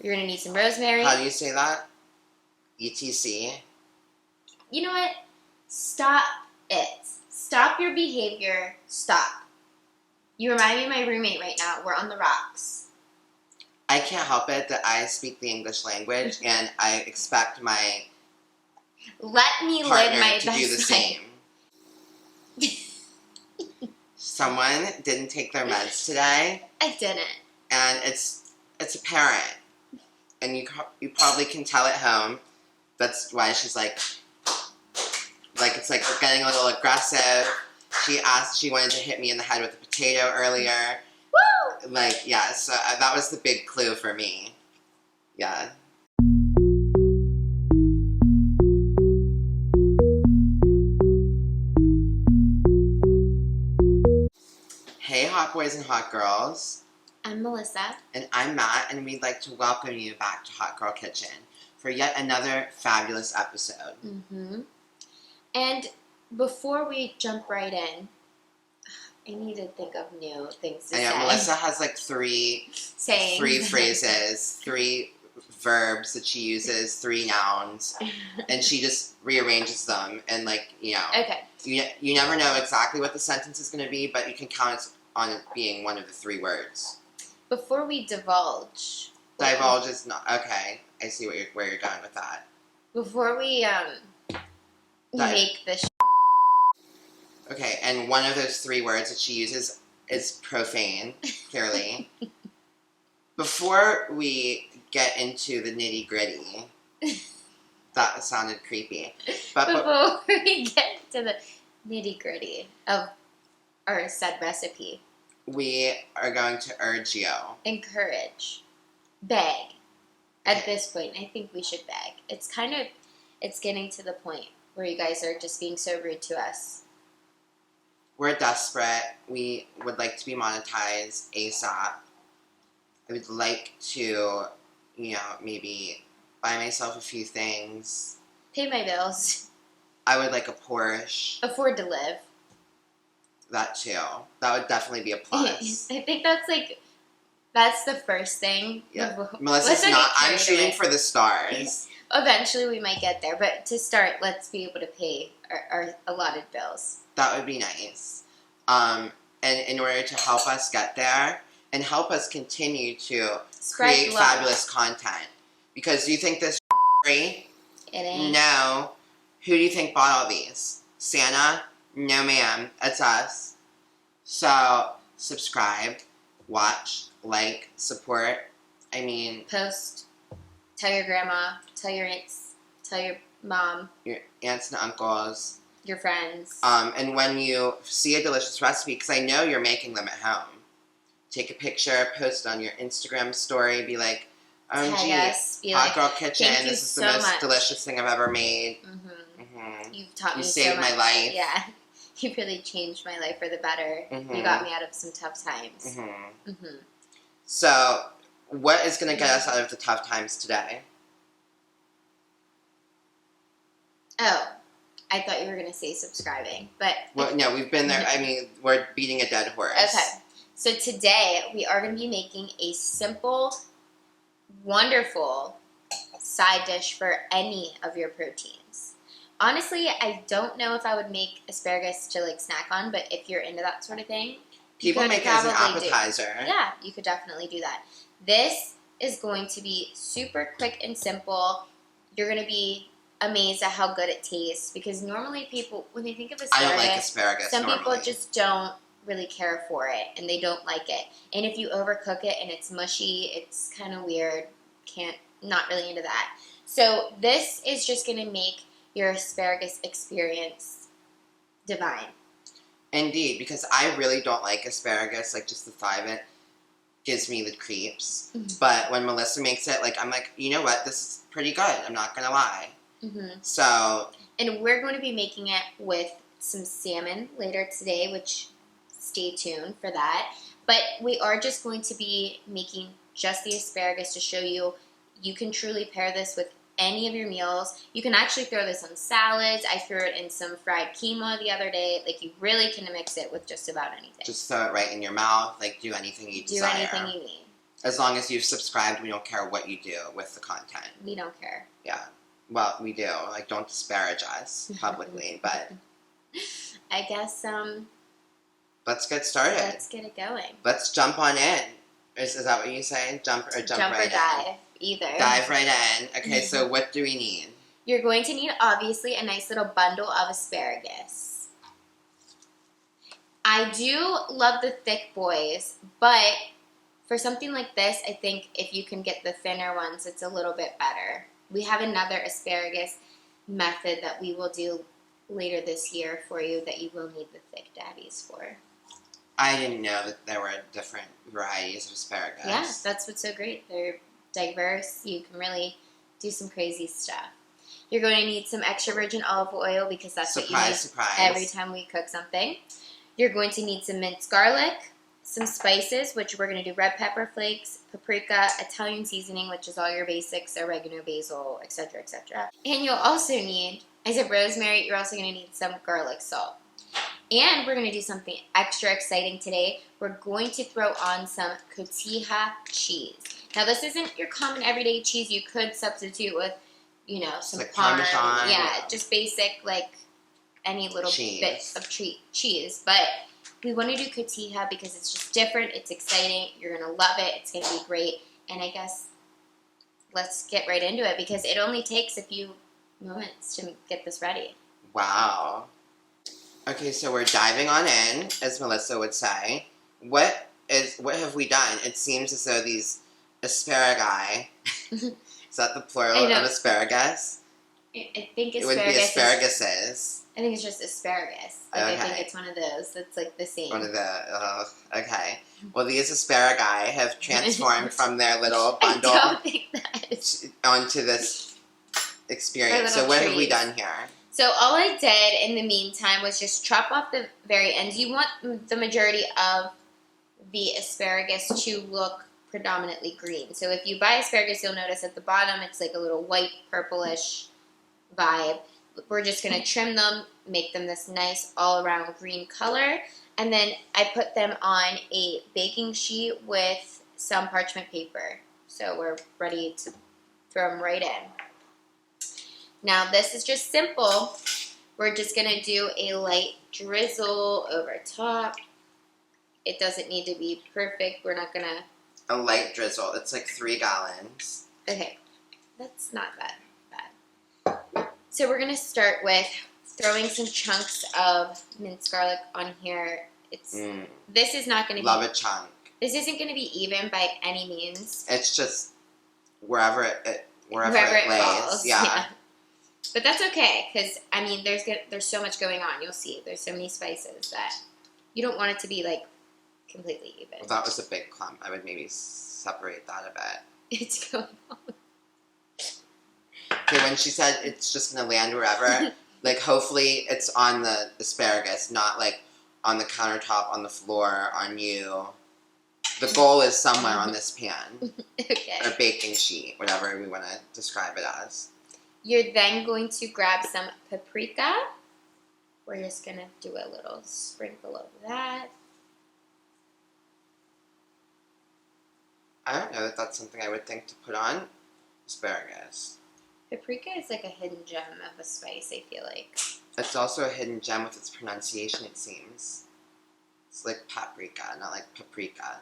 You're going to need some rosemary. How do you say that? ETC? You know what? Stop it. Stop your behavior. Stop. You remind me of my roommate right now. We're on the rocks. I can't help it that I speak the English language and I expect my Let me live partner my to best do the life. same. Someone didn't take their meds today. I didn't. And it's apparent. And you probably can tell at home. That's why she's like it's like we're getting a little aggressive. She wanted to hit me in the head with a potato earlier. Woo! Like, yeah, so that was the big clue for me. Yeah. Hey, hot boys and hot girls. I'm Melissa. And I'm Matt, and we'd like to welcome you back to Hot Girl Kitchen for yet another fabulous episode. Mm-hmm. And before we jump right in, I need to think of new things to say. I know, Melissa has like three phrases, 3 verbs that she uses, 3 nouns, and she just rearranges them, and like, you know. Okay. You never know exactly what the sentence is going to be, but you can count on it being one of the 3 words. Before we divulge. Divulge is not, okay, I see where you're going with that. Before we make this Okay, and one of those 3 words that she uses is profane, clearly. Before we get into the nitty-gritty, that sounded creepy. But before we get to the nitty-gritty of our said recipe, we are going to urge you. Encourage. Beg. At this point, I think we should beg. It's getting to the point where you guys are just being so rude to us. We're desperate. We would like to be monetized ASAP. I would like to, maybe buy myself a few things. Pay my bills. I would like a Porsche. Afford to live. That too. That would definitely be a plus. I think that's the first thing. Yeah. Melissa's not. I'm shooting for the stars. Eventually we might get there, but to start, let's be able to pay our allotted bills. That would be nice. And in order to help us get there and help us continue to create fabulous content. Because do you think this is free? It ain't. No. Who do you think bought all these? Santa? No, ma'am. It's us. So, subscribe, watch, like, support. Post. Tell your grandma. Tell your aunts. Tell your mom. Your aunts and uncles. Your friends. And when you see a delicious recipe, because I know you're making them at home, take a picture, post it on your Instagram story, be like, OMG, Hot Girl Kitchen, this is the most delicious thing I've ever made. Mm-hmm. Mm-hmm. You've taught me so much. You saved my life. Yeah. You really changed my life for the better. Mm-hmm. You got me out of some tough times. Mm-hmm. Mm-hmm. So, what is going to get us out of the tough times today? Oh, I thought you were going to say subscribing, but... Well, no, we've been there. We're beating a dead horse. Okay. So today, we are going to be making a simple, wonderful side dish for any of your proteins. Honestly, I don't know if I would make asparagus to snack on, but if you're into that sort of thing, people make it as an appetizer. Yeah, you could definitely do that. This is going to be super quick and simple. You're going to be amazed at how good it tastes, because normally people, when they think of asparagus, I don't like asparagus some normally. people just don't really care for it, and they don't like it. And if you overcook it and it's mushy, it's kind of weird. Not really into that. So this is just going to make your asparagus experience divine. Indeed, because I really don't like asparagus, just the thought of it gives me the creeps. Mm-hmm. But when Melissa makes it, I'm like, you know what, this is pretty good, I'm not going to lie. Mm-hmm. So... And we're going to be making it with some salmon later today, which stay tuned for that. But we are just going to be making just the asparagus to show you can truly pair this with any of your meals. You can actually throw this on salads. I threw it in some fried quinoa the other day. You really can mix it with just about anything. Just throw it right in your mouth. Do anything you desire. Do anything you need. As long as you've subscribed, we don't care what you do with the content. We don't care. Yeah. Well, we do. Like, don't disparage us publicly, but... I guess, let's get started. let's get it going. Let's jump on in. Is that what you say? Jump right or dive, in? either. Dive right in. Okay, so what do we need? You're going to need, obviously, a nice little bundle of asparagus. I do love the thick boys, but for something like this, I think if you can get the thinner ones, it's a little bit better. We have another asparagus method that we will do later this year for you that you will need the thick daddies for. I didn't know that there were different varieties of asparagus. Yeah, that's what's so great. They're diverse. You can really do some crazy stuff. You're going to need some extra virgin olive oil because that's what you need every time we cook something. You're going to need some minced garlic, some spices, which we're going to do red pepper flakes, paprika, Italian seasoning, which is all your basics, oregano, basil, etc., etc. And you'll also need, I said rosemary, you're also going to need some garlic salt. And we're going to do something extra exciting today. We're going to throw on some COTIJA cheese. Now, this isn't your common everyday cheese. You could substitute with, you know, some like Parmesan. Yeah, just basic, like, any little bit of cheese. But we want to do COTIJA because it's just different. It's exciting. You're going to love it. It's going to be great. And I guess let's get right into it because it only takes a few moments to get this ready. Wow. Okay, so we're diving on in, as Melissa would say. What have we done? It seems as though these asparagus, is that the plural of asparagus? I think asparagus. It would be asparaguses. I think it's just asparagus. Like, okay. I think it's one of those that's like the same. One of the, okay. Well, these asparagus have transformed from their little bundle I don't think that onto this experience. So what have we done here? So all I did in the meantime was just chop off the very ends. You want the majority of the asparagus to look predominantly green. So if you buy asparagus, you'll notice at the bottom it's like a little white, purplish vibe. We're just going to trim them, make them this nice all-around green color. And then I put them on a baking sheet with some parchment paper. So we're ready to throw them right in. Now, this is just simple. We're just going to do a light drizzle over top. It doesn't need to be perfect. We're not going to... A light drizzle. It's like 3 gallons. Okay. That's not that bad. So we're going to start with throwing some chunks of minced garlic on here. This is not going to be... Love a chunk. This isn't going to be even by any means. It's just wherever it lays. Falls. Yeah. But that's okay, because, I mean, there's so much going on. You'll see. There's so many spices that you don't want it to be, like, completely even. Well, that was a big clump. I would maybe separate that a bit. It's going on. Okay, when she said it's just going to land wherever, like, hopefully it's on the asparagus, not, like, on the countertop, on the floor, on you. The goal is somewhere on this pan. Okay. Or baking sheet, whatever we want to describe it as. You're then going to grab some paprika. We're just going to do a little sprinkle of that. I don't know that that's something I would think to put on asparagus. Paprika is like a hidden gem of a spice, I feel like. It's also a hidden gem with its pronunciation, it seems. It's like paprika, not like paprika.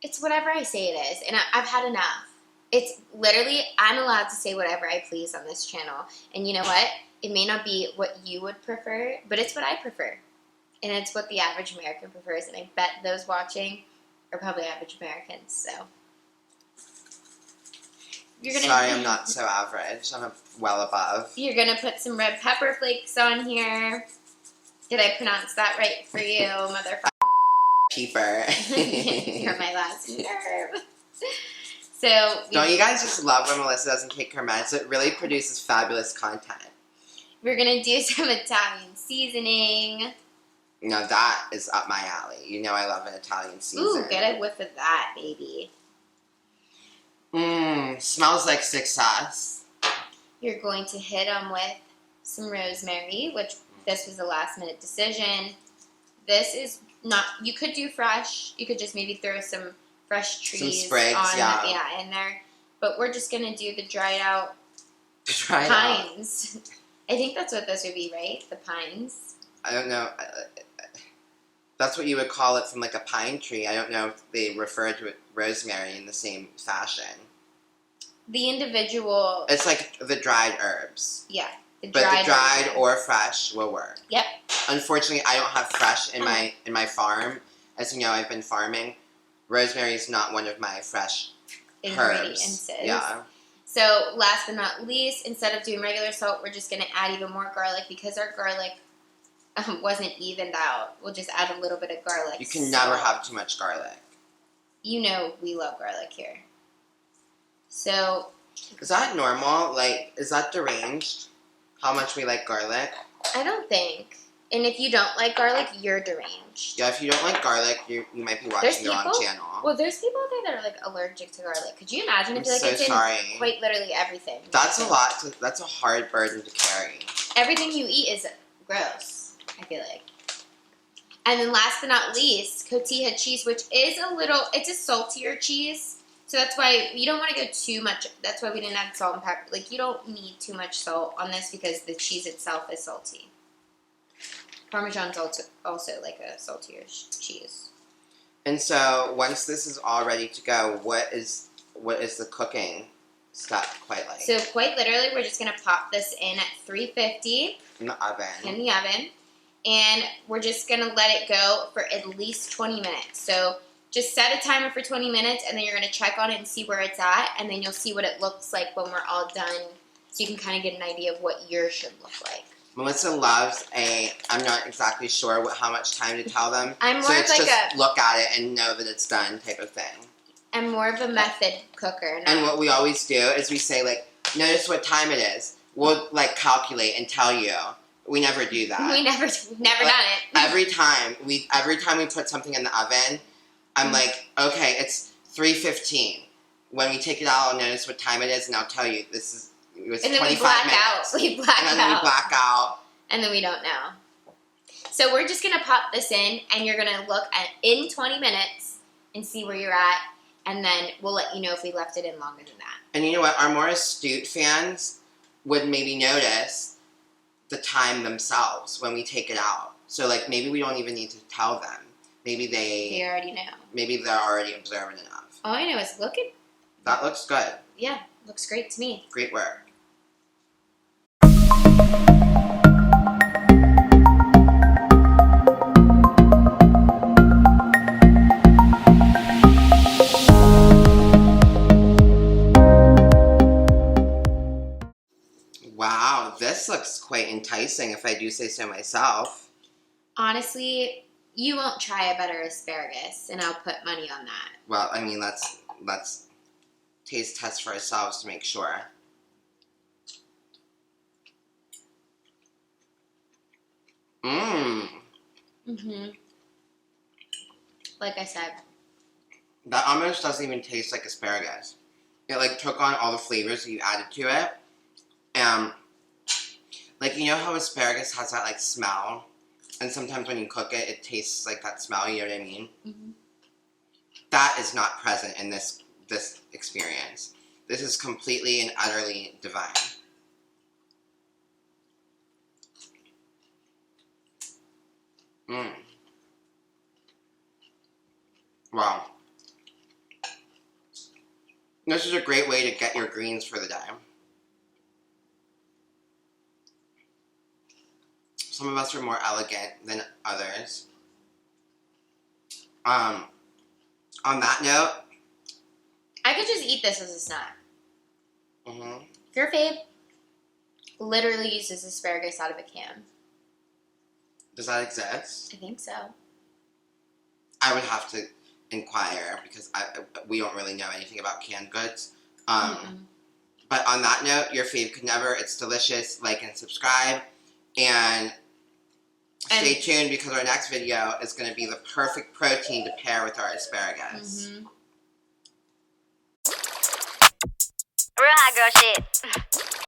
It's whatever I say it is, and I've had enough. It's literally, I'm allowed to say whatever I please on this channel. And you know what? It may not be what you would prefer, but it's what I prefer. And it's what the average American prefers. And I bet those watching are probably average Americans, so. Sorry, I'm not so average. I'm well above. You're going to put some red pepper flakes on here. Did I pronounce that right for you, motherfucker? Peeper. You're my last nerve. So don't you guys just love when Melissa doesn't take her meds? It really produces fabulous content. We're going to do some Italian seasoning. No, that is up my alley. You know I love an Italian seasoning. Ooh, get a whiff of that, baby. Smells like success. You're going to hit them with some rosemary, which this was a last minute decision. This is not, you could do fresh. You could just maybe throw some fresh trees sprigs, in there. But we're just gonna do the dried out Dried pines. I think that's what this would be, right? The pines. I don't know. That's what you would call it from like a pine tree. I don't know if they refer to it rosemary in the same fashion. The individual. It's like the dried herbs. Yeah. The dried or fresh will work. Yep. Unfortunately, I don't have fresh in my farm. As you know, I've been farming. Rosemary is not one of my fresh ingredients. Herbs. Yeah. So last but not least, instead of doing regular salt, we're just going to add even more garlic because our garlic wasn't evened out. We'll just add a little bit of garlic. You can never have too much garlic. You know we love garlic here. So. Is that normal? Like, is that deranged? How much we like garlic? I don't think. And if you don't like garlic, you're deranged. Yeah, if you don't like garlic, you might be watching the wrong channel. Well, there's people out there that are like allergic to garlic. Could you imagine if it's in quite literally everything? That's a lot. That's a hard burden to carry. Everything you eat is gross, I feel like. And then last but not least, COTIJA cheese, which is it's a saltier cheese. So that's why you don't want to go too much. That's why we didn't add salt and pepper. Like, you don't need too much salt on this because the cheese itself is salty. Parmesan's also like a saltier cheese. And so once this is all ready to go, what is the cooking step quite like? So quite literally, we're just going to pop this in at 350. In the oven. And we're just going to let it go for at least 20 minutes. So just set a timer for 20 minutes, and then you're going to check on it and see where it's at, and then you'll see what it looks like when we're all done, so you can kind of get an idea of what yours should look like. Melissa loves I'm not exactly sure how much time to tell them. I'm more of like look at it and know that it's done type of thing. I'm more of a method cooker. And what we always do is we say, like, notice what time it is. We'll, like, calculate and tell you. We never do that. We've never done it. Every time we put something in the oven, I'm like, okay, it's 3:15. When we take it out, I'll notice what time it is, and I'll tell you, it was 25 minutes. We black out. And then we don't know. So we're just going to pop this in, and you're going to look in 20 minutes and see where you're at, and then we'll let you know if we left it in longer than that. And you know what? Our more astute fans would maybe notice the time themselves when we take it out. So, like, maybe we don't even need to tell them. Maybe they already know. Maybe they're already observant enough. All I know is looking. That looks good. Yeah, looks great to me. Great work. Wow, this looks quite enticing if I do say so myself. Honestly, you won't try a better asparagus, and I'll put money on that. Well, I mean, let's taste test for ourselves to make sure. Like I said. That almost doesn't even taste like asparagus. It, like, took on all the flavors that you added to it. Like, you know how asparagus has that, like, smell? And sometimes when you cook it, it tastes like that smell, you know what I mean? Mm-hmm. That is not present in this experience. This is completely and utterly divine. Wow. This is a great way to get your greens for the day. Some of us are more elegant than others. On that note, I could just eat this as a snack. Mm-hmm. Your fave literally uses asparagus out of a can. Does that exist? I think so. I would have to inquire because we don't really know anything about canned goods. But on that note, your fave could never. It's delicious. Like and subscribe. And stay tuned because our next video is going to be the perfect protein to pair with our asparagus. Real hot girl shit.